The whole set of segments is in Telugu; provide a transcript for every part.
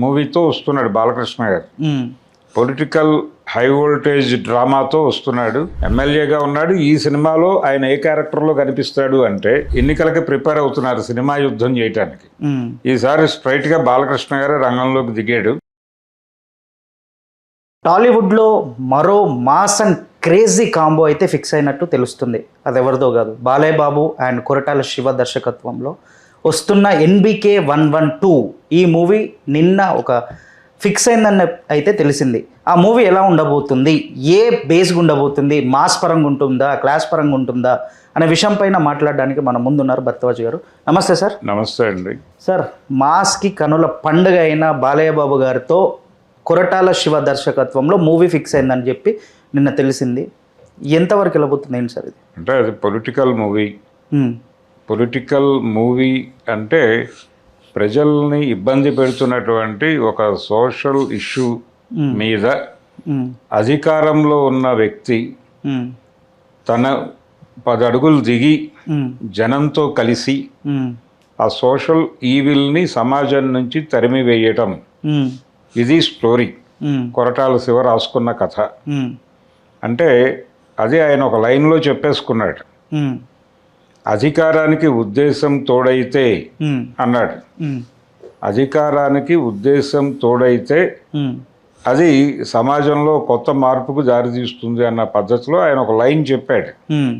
మూవీతో వస్తున్నాడు బాలకృష్ణ గారు. ఉమ్, పొలిటికల్ హై వోల్టేజ్ డ్రామాతో వస్తున్నాడు. ఎమ్మెల్యేగా ఉన్నాడు. ఈ సినిమాలో ఆయన ఏ క్యారెక్టర్లో కనిపిస్తాడు అంటే ఎన్నికలకి ప్రిపేర్ అవుతున్నారు సినిమా యుద్ధం చేయటానికి. ఉమ్. ఈసారి స్ట్రైట్గా బాలకృష్ణ గారు రంగంలోకి దిగాడు. టాలీవుడ్లో మరో మాస్ అండ్ క్రేజీ కాంబో అయితే ఫిక్స్ అయినట్టు తెలుస్తుంది. అది ఎవరిదో కాదు, బాలయ్య బాబు అండ్ కొరటాల శివ దర్శకత్వంలో వస్తున్న NBK 112 ఈ మూవీ నిన్న ఒక ఫిక్స్ అయిందని అయితే తెలిసింది. ఆ మూవీ ఎలా ఉండబోతుంది, ఏ బేస్గా ఉండబోతుంది, మాస్ పరంగా ఉంటుందా, క్లాస్ పరంగా ఉంటుందా అనే విషయం పైన మాట్లాడడానికి మన ముందున్నారు భరద్వాజ్ గారు. నమస్తే సార్. నమస్తే అండి. సార్, మాస్కి కనుల పండుగ అయిన బాలయ్య బాబు గారితో కొరటాల శివ దర్శకత్వంలో మూవీ ఫిక్స్ అయిందని చెప్పి నిన్న తెలిసింది. ఎంతవరకు వెళ్ళబోతుంది ఏంటి సార్ ఇది? అంటే అది పొలిటికల్ మూవీ. ఉమ్, పొలిటికల్ మూవీ అంటే ప్రజల్ని ఇబ్బంది పెడుతున్నటువంటి ఒక సోషల్ ఇష్యూ మీద ఉమ్, అధికారంలో ఉన్న వ్యక్తి ఉమ్, తన 10 అడుగులు దిగి ఉమ్, జనంతో కలిసి ఉమ్, ఆ సోషల్ ఈవిల్ని సమాజం నుంచి తరిమివేయటం, ఉమ్, ఇది స్టోరీ. ఉమ్, కొరటాల శివ రాసుకున్న కథ. ఉమ్, అంటే అది ఆయన ఒక లైన్లో చెప్పేసుకున్నాడు. ఉమ్, అధికారానికి ఉద్దేశం తోడైతే ఉమ్, అన్నాడు. ఉమ్, అధికారానికి ఉద్దేశం తోడైతే ఉమ్, అది సమాజంలో కొత్త మార్పుకు దారితీస్తుంది అన్న పద్ధతిలో ఆయన ఒక లైన్ చెప్పాడు. ఉమ్,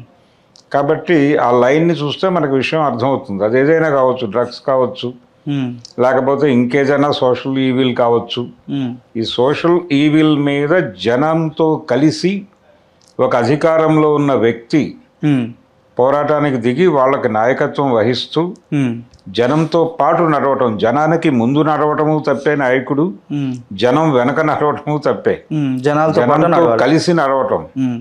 కాబట్టి ఆ లైన్ని చూస్తే మనకు విషయం అర్థమవుతుంది. అది ఏదైనా కావచ్చు, డ్రగ్స్ కావచ్చు, ఉమ్, లేకపోతే ఇంకేదైనా సోషల్ ఈవిల్ కావచ్చు. ఉమ్, ఈ సోషల్ ఈవిల్ మీద జనంతో కలిసి ఒక అధికారంలో ఉన్న వ్యక్తి ఉమ్, పోరాటానికి దిగి వాళ్ళకి నాయకత్వం వహిస్తూ ఉమ్, జనంతో పాటు నడవటం. జనానికి ముందు నడవటము తప్పే నాయకుడు, ఉమ్, జనం వెనక నడవటము తప్పే. ఉమ్, జనాలతో పాటు జనంతో నడవాలి. కలిసి నడవటం. ఉమ్,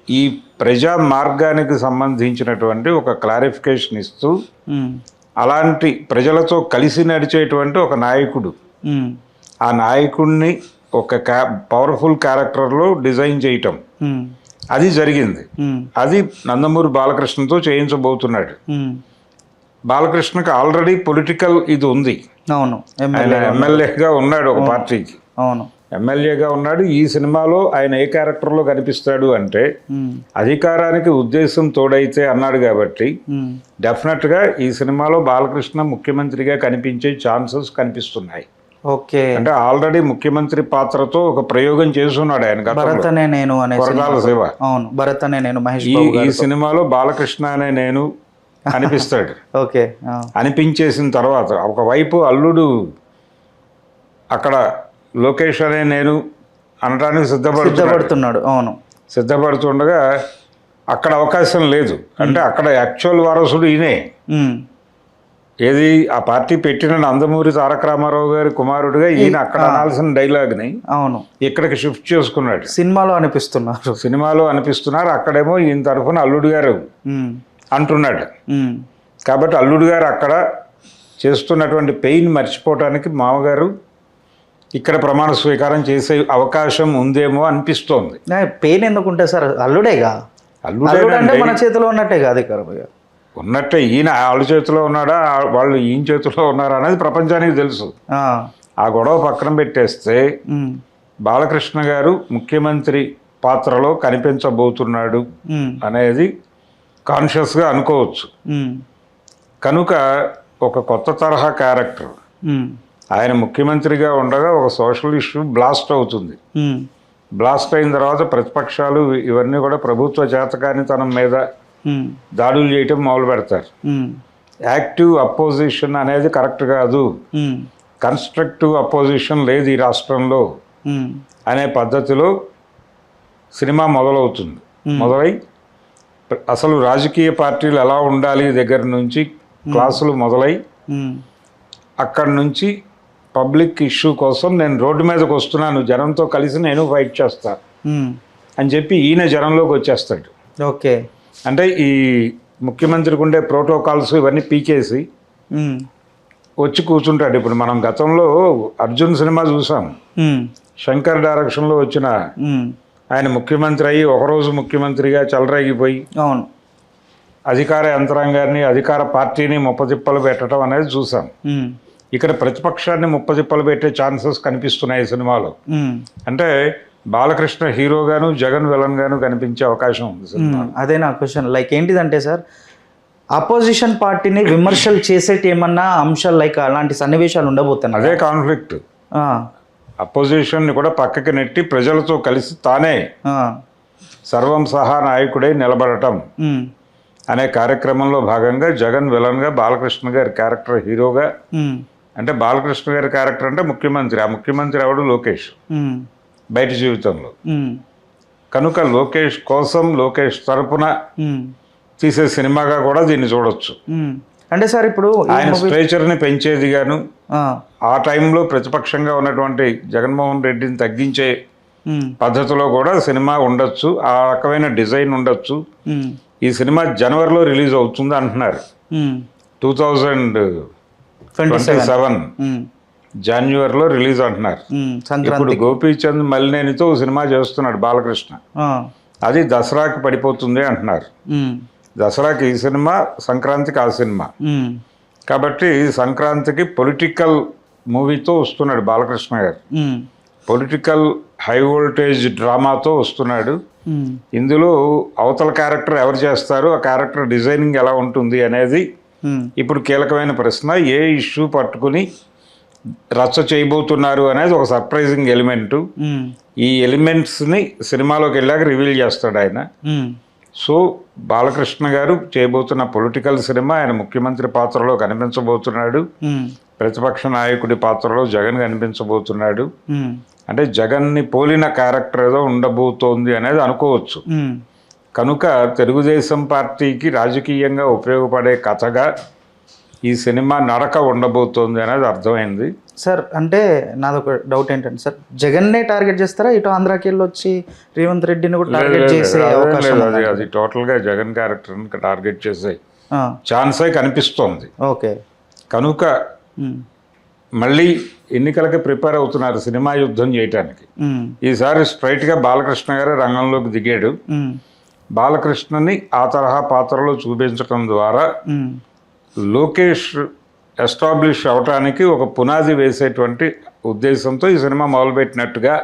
ఈ ప్రజా మార్గానికి సంబంధించినటువంటి ఒక క్లారిఫికేషన్ ఇస్తూ ఉమ్, అలాంటి ప్రజలతో కలిసి నడిచేటువంటి ఒక నాయకుడు, ఉమ్, ఆ నాయకుడిని ఒక పవర్ఫుల్ క్యారెక్టర్లో డిజైన్ చేయటం, ఉమ్, అది జరిగింది. ఉమ్, అది నందమూరి బాలకృష్ణతో చేయించబోతున్నాడు. ఉమ్, బాలకృష్ణకి ఆల్రెడీ పొలిటికల్ ఇది ఉంది. అవును, ఆయన ఎమ్మెల్యేగా ఉన్నాడు ఒక పార్టీకి. అవును. ఎమ్మెల్యేగా ఉన్నాడు. ఈ సినిమాలో ఆయన ఏ క్యారెక్టర్లో కనిపిస్తాడు అంటే ఉమ్, అధికారానికి ఉద్దేశం తోడైతే అన్నాడు. కాబట్టి ఉమ్, డెఫినెట్గా ఈ సినిమాలో బాలకృష్ణ ముఖ్యమంత్రిగా కనిపించే ఛాన్సెస్ కనిపిస్తున్నాయి. ఓకే. అంటే ఆల్రెడీ ముఖ్యమంత్రి పాత్రతో ఒక ప్రయోగం చేస్తున్నాడు ఆయన గతంలో. భరతనే నేను అనే కొరటాల శివ. అవును, భరతనే నేను మహేష్ ఈ బాబు ఈ గారు. సినిమాలో బాలకృష్ణ అనే నేను అనిపిస్తాడు. ఓకే. అనిపించేసిన తర్వాత ఒకవైపు అల్లుడు అక్కడ లోకేష్ అనే నేను అనడానికి సిద్ధపడుతున్నాడు. అవును, సిద్ధపడుతుండగా అక్కడ అవకాశం లేదు. అంటే అక్కడ యాక్చువల్ వారసుడు ఈయనే. ఉమ్, ఏది ఆ పార్టీ పెట్టిన నందమూరి తారక రామారావు గారి కుమారుడిగా ఈయన అక్కడ అనాల్సిన డైలాగ్ని అవును, ఇక్కడికి షిఫ్ట్ చేసుకున్నాడు. సినిమాలో అనిపిస్తున్నారు. సినిమాలో అనిపిస్తున్నారు, అక్కడేమో ఈయన తరఫున అల్లుడు గారు ఉమ్, అంటున్నాడు. ఉమ్, కాబట్టి అల్లుడు గారు అక్కడ చేస్తున్నటువంటి పెయిన్ మర్చిపోవటానికి మామగారు ఇక్కడ ప్రమాణ స్వీకారం చేసే అవకాశం ఉందేమో అనిపిస్తోంది. పెయిన్ ఎందుకుంటే సార్, అల్లుడేగా. అల్లుడు అంటే మన చేతిలో ఉన్నట్టే కాదు ఇక్కడ ఉన్నట్టే. ఈయన వాళ్ళ చేతిలో ఉన్నాడా, వాళ్ళు ఈయన చేతిలో ఉన్నారా అనేది ప్రపంచానికి తెలుసు. ఆ గొడవ పక్కన పెట్టేస్తే బాలకృష్ణ గారు ముఖ్యమంత్రి పాత్రలో కనిపించబోతున్నాడు అనేది కాన్షియస్గా అనుకోవచ్చు. కనుక ఒక కొత్త తరహా క్యారెక్టర్, ఆయన ముఖ్యమంత్రిగా ఉండగా ఒక సోషల్ ఇష్యూ బ్లాస్ట్ అవుతుంది. బ్లాస్ట్ అయిన తర్వాత ప్రతిపక్షాలు ఇవన్నీ కూడా ప్రభుత్వ చేతకానితనం మీద దాడులు చేయటం మొదలు పెడతారు. యాక్టివ్ అపోజిషన్ అనేది కరెక్ట్ కాదు, కన్స్ట్రక్టివ్ అపోజిషన్ లేదు ఈ రాష్ట్రంలో అనే పద్ధతిలో సినిమా మొదలవుతుంది. మొదలై అసలు రాజకీయ పార్టీలు ఎలా ఉండాలి దగ్గర నుంచి క్లాసులు మొదలై అక్కడి నుంచి పబ్లిక్ ఇష్యూ కోసం నేను రోడ్డు మీదకి వస్తున్నాను, జనంతో కలిసి నేను ఫైట్ చేస్తా అని చెప్పి ఈయన జనంలోకి వచ్చేస్తాడు. ఓకే. అంటే ఈ ముఖ్యమంత్రికి ఉండే ప్రోటోకాల్స్ ఇవన్నీ పీకేసి వచ్చి కూర్చుంటాడు. ఇప్పుడు మనం గతంలో అర్జున్ సినిమా చూసాం, శంకర్ డైరెక్షన్లో వచ్చిన ఆయన ముఖ్యమంత్రి అయ్యి ఒకరోజు ముఖ్యమంత్రిగా చెలరేగిపోయి అవును అధికార యంత్రాంగాన్ని అధికార పార్టీని ముప్పతిప్పలు పెట్టడం అనేది చూసాం. ఇక్కడ ప్రతిపక్షాన్ని ముప్పతిప్పలు పెట్టే ఛాన్సెస్ కనిపిస్తున్నాయి ఈ సినిమాలో. అంటే బాలకృష్ణ హీరోగాను జగన్ విలన్ గాను కనిపించే అవకాశం ఉంది సినిమా. అదే నా క్వశ్చన్. లైక్ ఏంటిదంటే సార్, అపోజిషన్ పార్టీని విమర్శలు చేసేటి ఏమన్నా అంశాలు లైక్ అలాంటి సన్నివేశాలు ఉండబోతున్నాయి. అదే కాన్ఫ్లిక్ట్. అపోజిషన్ని కూడా పక్కకి నెట్టి ప్రజలతో కలిసి తానే సర్వం సహా నాయకుడై నిలబడటం అనే కార్యక్రమంలో భాగంగా జగన్ విలన్గా, బాలకృష్ణ గారి క్యారెక్టర్ హీరోగా. అంటే బాలకృష్ణ గారి క్యారెక్టర్ అంటే ముఖ్యమంత్రి, ఆ ముఖ్యమంత్రి ఎవడు లోకేష్ బయట జీవితంలో. కనుక లోకేష్ కోసం, లోకేష్ తరపున తీసే సినిమాగా కూడా దీన్ని చూడొచ్చు. అంటే సార్ ఇప్పుడు ఆయన స్ట్రేచర్ని పెంచేది గాను, ఆ టైంలో ప్రతిపక్షంగా ఉన్నటువంటి జగన్మోహన్ రెడ్డిని తగ్గించే పద్ధతిలో కూడా సినిమా ఉండొచ్చు. ఆ రకమైన డిజైన్ ఉండొచ్చు. ఈ సినిమా జనవరిలో రిలీజ్ అవుతుంది అంటున్నారు. 2027 జనవరిలో రిలీజ్ అంటున్నారు. ఇప్పుడు గోపీచంద్ మలినేనితో సినిమా చేస్తున్నాడు బాలకృష్ణ. అది దసరాకి పడిపోతుంది అంటున్నారు. దసరాకి ఈ సినిమా, సంక్రాంతికి ఆ సినిమా. కాబట్టి సంక్రాంతికి పొలిటికల్ మూవీతో వస్తున్నాడు బాలకృష్ణ గారు. పొలిటికల్ హై వోల్టేజ్ డ్రామాతో వస్తున్నాడు. ఇందులో అవతల క్యారెక్టర్ ఎవరు చేస్తారు, ఆ క్యారెక్టర్ డిజైనింగ్ ఎలా ఉంటుంది అనేది ఇప్పుడు కీలకమైన ప్రశ్న. ఏ ఇష్యూ పట్టుకుని రచ్చ చేయబోతున్నారు అనేది ఒక సర్ప్రైజింగ్ ఎలిమెంటు. ఈ ఎలిమెంట్స్ని సినిమాలోకి వెళ్ళాక రివీల్ చేస్తాడు ఆయన. సో బాలకృష్ణ గారు చేయబోతున్న పొలిటికల్ సినిమా, ఆయన ముఖ్యమంత్రి పాత్రలో కనిపించబోతున్నాడు. ప్రతిపక్ష నాయకుడి పాత్రలో జగన్ కనిపించబోతున్నాడు. అంటే జగన్ని పోలిన క్యారెక్టర్ ఏదో ఉండబోతోంది అనేది అనుకోవచ్చు. కనుక తెలుగుదేశం పార్టీకి రాజకీయంగా ఉపయోగపడే కథగా ఈ సినిమా నడక ఉండబోతోంది అనేది అర్థమైంది. సార్ అంటే నాదొక డౌట్ ఏంటంటే సార్, జగన్నే టార్గెట్ చేస్తారా, ఇటు ఆంధ్రాకి వెళ్ళి వచ్చి రేవంత్ రెడ్డిని కూడా టార్గెట్ చేసే అవకాశం? అది టోటల్గా జగన్ క్యారెక్టర్ని టార్గెట్ చేసే ఛాన్సే కనిపిస్తోంది. ఓకే. కనుక మళ్ళీ ఎన్నికలకి ప్రిపేర్ అవుతున్నారు సినిమా యుద్ధం చేయటానికి. ఈసారి స్ట్రైట్గా బాలకృష్ణ గారే రంగంలోకి దిగాడు. బాలకృష్ణని ఆ తరహా పాత్రలో చూపించడం ద్వారా లోకేష్ ఎస్టాబ్లిష్ అవటానికి ఒక పునాది వేసేటువంటి ఉద్దేశంతో ఈ సినిమా మొదలుపెట్టినట్టుగా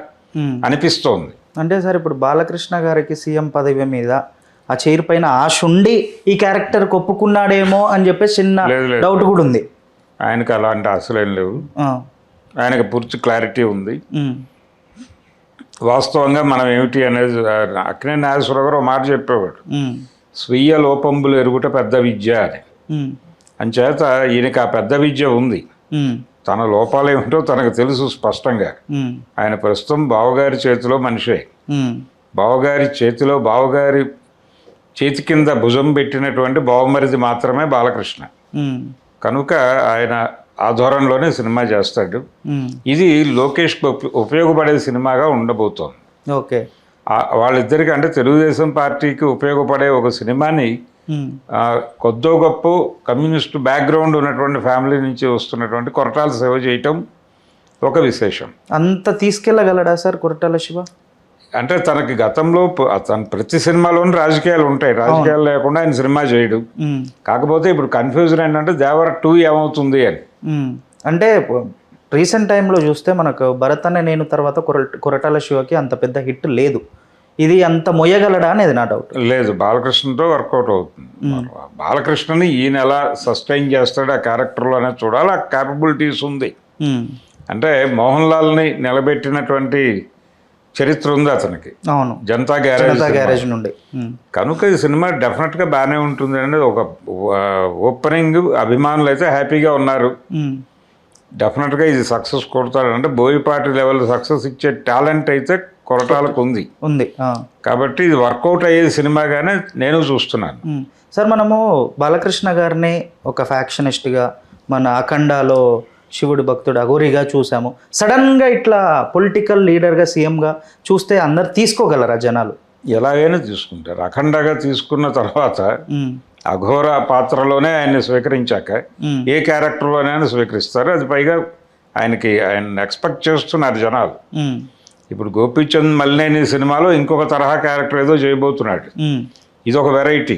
అనిపిస్తోంది. అంటే సార్ ఇప్పుడు బాలకృష్ణ గారికి సీఎం పదవి మీద ఆ చైర్ పైన ఆశ ఉండి ఈ క్యారెక్టర్ ఒప్పుకున్నాడేమో అని చెప్పేసి చిన్న డౌట్ కూడా ఉంది. ఆయనకు అలాంటి ఆశలేం లేవు. ఆయనకు పూర్తి క్లారిటీ ఉంది. వాస్తవంగా మనం ఏమిటి అనేది అక్కినేని నాగేశ్వరరావు గారు ఒక మాట చెప్పేవాడు, స్వీయ లోపంబులు ఎరుగుట పెద్ద విద్య అని. అంచేత ఈయనకి ఆ పెద్ద విద్య ఉంది. తన లోపాలు ఏమిటో తనకు తెలుసు స్పష్టంగా. ఆయన ప్రస్తుతం బావగారి చేతిలో మనిషే. బావగారి చేతిలో, బావగారి చేతి కింద భుజం పెట్టినటువంటి బావమరిది మాత్రమే బాలకృష్ణ. కనుక ఆయన ఆ ధోరణిలోనే సినిమా చేస్తాడు. ఇది లోకేష్కి ఉపయోగపడే సినిమాగా ఉండబోతోంది. ఓకే. వాళ్ళిద్దరికి అంటే తెలుగుదేశం పార్టీకి ఉపయోగపడే ఒక సినిమాని కొద్దో గొప్ప కమ్యూనిస్టు బ్యాక్గ్రౌండ్ ఉన్నటువంటి ఫ్యామిలీ నుంచి వస్తున్నటువంటి కొరటాల శివ చేయటం ఒక విశేషం. అంత తీసుకెళ్ళగలడా సార్ కొరటాల శివ? అంటే తనకి గతంలో తన ప్రతి సినిమాలోనూ రాజకీయాలు ఉంటాయి. రాజకీయాలు లేకుండా ఆయన సినిమా చేయడు. కాకపోతే ఇప్పుడు కన్ఫ్యూజన్ ఏంటంటే దేవర 2 ఏమవుతుంది అని. అంటే రీసెంట్ టైంలో చూస్తే మనకు భరత్ అనే నేను తర్వాత కొరటాల శివకి అంత పెద్ద హిట్ లేదు. ఇది అంత మొయ్యగలడా అనేది నా డౌట్. లేదు, బాలకృష్ణతో వర్కౌట్ అవుతుంది. బాలకృష్ణని ఈయన ఎలా సస్టైన్ చేస్తాడు ఆ క్యారెక్టర్లో అనేది చూడాలి. ఆ క్యాపబిలిటీస్ ఉంది. అంటే మోహన్ లాల్ని నిలబెట్టినటువంటి చరిత్ర ఉంది అతనికి. అవును, జనతా గ్యారేజ్ నుండి. కనుక ఈ సినిమా డెఫినెట్గా బాగానే ఉంటుంది అనేది ఒక ఓపెనింగ్. అభిమానులు అయితే హ్యాపీగా ఉన్నారు. డెఫినెట్గా ఇది సక్సెస్ కొడతాడంటే బోయపాటి లెవెల్ సక్సెస్ ఇచ్చే టాలెంట్ అయితే కొరటాలకు ఉంది. కాబట్టి ఇది వర్కౌట్ అయ్యే సినిమాగానే నేను చూస్తున్నాను. సార్ మనము బాలకృష్ణ గారిని ఒక ఫ్యాక్షనిస్ట్గా, మన అఖండాలో శివుడు భక్తుడు అఘోరిగా చూసాము. సడన్గా ఇట్లా పొలిటికల్ లీడర్గా, సీఎంగా చూస్తే అందరు తీసుకోగలరా జనాలు? ఎలాగైనా తీసుకుంటారు. అఖండగా తీసుకున్న తర్వాత అఘోర పాత్రలోనే ఆయన్ని స్వీకరించాక ఏ క్యారెక్టర్లోనైనా స్వీకరిస్తారు. అది పైగా ఆయన ఎక్స్పెక్ట్ చేస్తున్నారు జనాలు. ఇప్పుడు గోపీచంద్ మలినేని సినిమాలో ఇంకొక తరహా క్యారెక్టర్ ఏదో చేయబోతున్నాడు. ఇది ఒక వెరైటీ.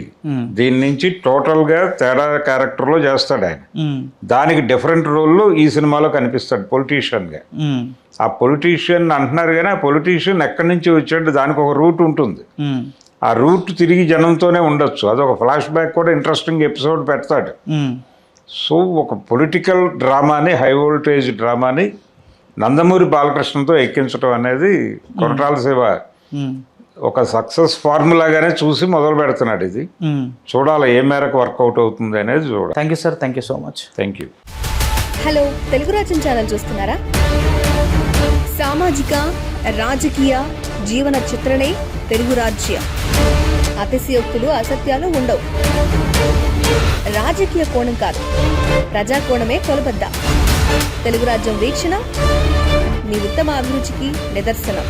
దీని నుంచి టోటల్గా తేడా క్యారెక్టర్లో చేస్తాడు ఆయన. దానికి డిఫరెంట్ రోల్లో ఈ సినిమాలో కనిపిస్తాడు పొలిటీషియన్గా. ఆ పొలిటీషియన్ అంటున్నారు కానీ ఆ పొలిటీషియన్ ఎక్కడి నుంచి వచ్చాడు దానికి ఒక రూట్ ఉంటుంది. ఆ రూట్ తిరిగి జనంతోనే ఉండొచ్చు. అదొక ఫ్లాష్ బ్యాక్ కూడా ఇంట్రెస్టింగ్ ఎపిసోడ్ పెడతాడు. సో ఒక పొలిటికల్ డ్రామాని, హై వోల్టేజ్ డ్రామాని నందమూరి బాలకృష్ణతో ఎక్కించడం అనేది కొరటాల శివ ఒక సక్సెస్ ఫార్ములాగానే చూసి మొదలు పెడుతున్నాడు. ఇది చూడాలి ఏ మేరకు వర్కౌట్ అవుతుంది అనేది చూడాలి. Thank you sir, thank you so much. Thank you. Hello, Telugu రాజ్యం ఛానల్ చూస్తున్నారా? సామాజిక, రాజకీయ, జీవన చిత్రణే తెలుగు రాజ్యం. అతిశయోక్తులు, అసత్యాలు ఉండవు. రాజకీయ కోణం కాదు, ప్రజా కోణమే కొలబద్ద. తెలుగు రాజ్యం వీక్షణ మీ ఉత్తమ అభిరుచికి నిదర్శనం.